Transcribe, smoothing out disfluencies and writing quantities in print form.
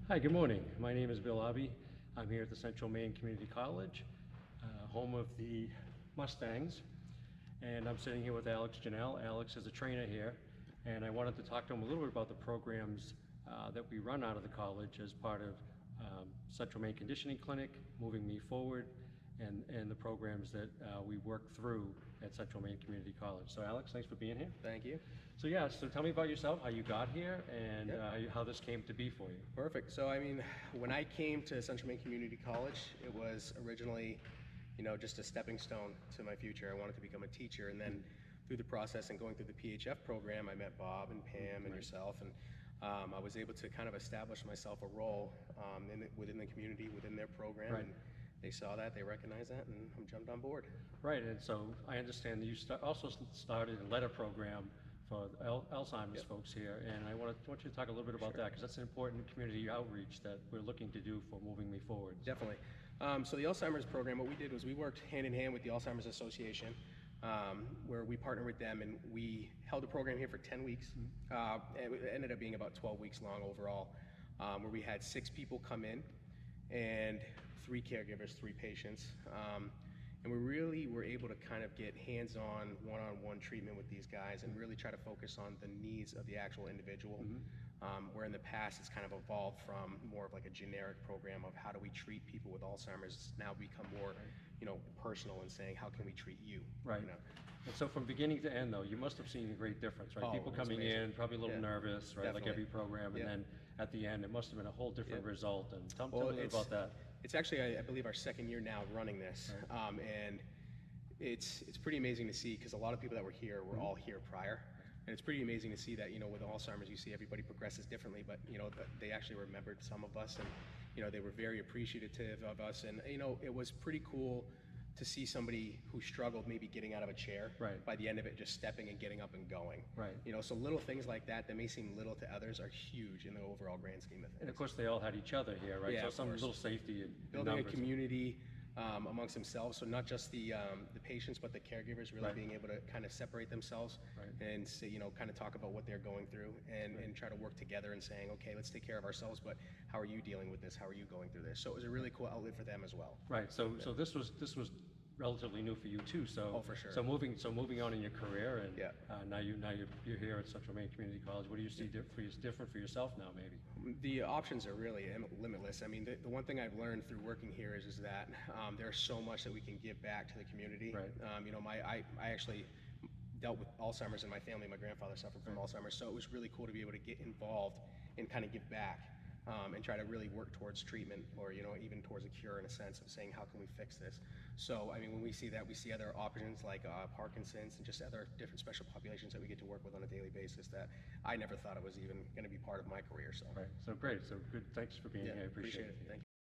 Hi, good morning. My name is Bill Abbey. I'm here at the Central Maine Community College, home of the Mustangs, and I'm sitting here with Janelle. Alex is a trainer here, and I wanted to talk to him a little bit about the programs that we run out of the college as part of Central Maine Conditioning Clinic, Moving Me Forward, and the programs that we work through at Central Maine Community College. So Alex, thanks for being here. Thank you. So tell me about yourself, how you got here, and how this came to be for you. Perfect. So I mean, when I came to Central Maine Community College, it was originally, just a stepping stone to my future. I wanted to become a teacher, and then through the process and going through the PHF program, I met Bob and Pam and yourself, and I was able to kind of establish myself a role within the community, within their program. Right. And they saw that, they recognized that, and I jumped on board. Right, and so I understand that you also started and led a program for Alzheimer's folks here, and I want you to talk a little bit about that, because that's an important community outreach that we're looking to do for Moving Me Forward. Definitely. So the Alzheimer's program, what we did was we worked hand in hand with the Alzheimer's Association, where we partnered with them, and we held a program here for 10 weeks. It ended up being about 12 weeks long overall, where we had 6 people come in and 3 caregivers, 3 patients. And we really were able to kind of get hands-on, one-on-one treatment with these guys and really try to focus on the needs of the actual individual. Where in the past it's kind of evolved from more of like a generic program of how do we treat people with Alzheimer's. It's now become more, personal and saying how can we treat you. Right. And so from beginning to end, though, you must have seen a great difference, right? Oh, People coming in, probably a little nervous, right? Definitely. Like every program, and then at the end, it must have been a whole different result. And tell me a little about that. It's actually, I believe, our second year now running this, and it's pretty amazing to see, because a lot of people that were here were all here prior. And it's pretty amazing to see that, with Alzheimer's, you see everybody progresses differently, but, they actually remembered some of us, and, they were very appreciative of us. And, it was pretty cool to see somebody who struggled maybe getting out of a chair, by the end of it, just stepping and getting up and going. Right. So little things like that may seem little to others are huge in the overall grand scheme of things. And of course, they all had each other here, right? Yeah, so of some course. little safety and Building a community amongst themselves, so not just the patients, but the caregivers really being able to kind of separate themselves and say, kind of talk about what they're going through and try to work together and saying, okay, let's take care of ourselves, but how are you dealing with this? How are you going through this? So it was a really cool outlet for them as well. Right. So this was relatively new for you too. So for sure. So moving on in your career, and now you're here at Central Maine Community College. What do you see different for yourself now, maybe? The options are really limitless. I mean, the one thing I've learned through working here is that there's so much that we can give back to the community. Right. I actually dealt with Alzheimer's in my family. My grandfather suffered from Alzheimer's, so it was really cool to be able to get involved and kind of give back. And try to really work towards treatment, or even towards a cure, in a sense of saying how can we fix this. So I mean, when we see that, we see other options like Parkinson's and just other different special populations that we get to work with on a daily basis that I never thought it was even going to be part of my career. So So great. So good. Thanks for being here. I appreciate it. Thank you.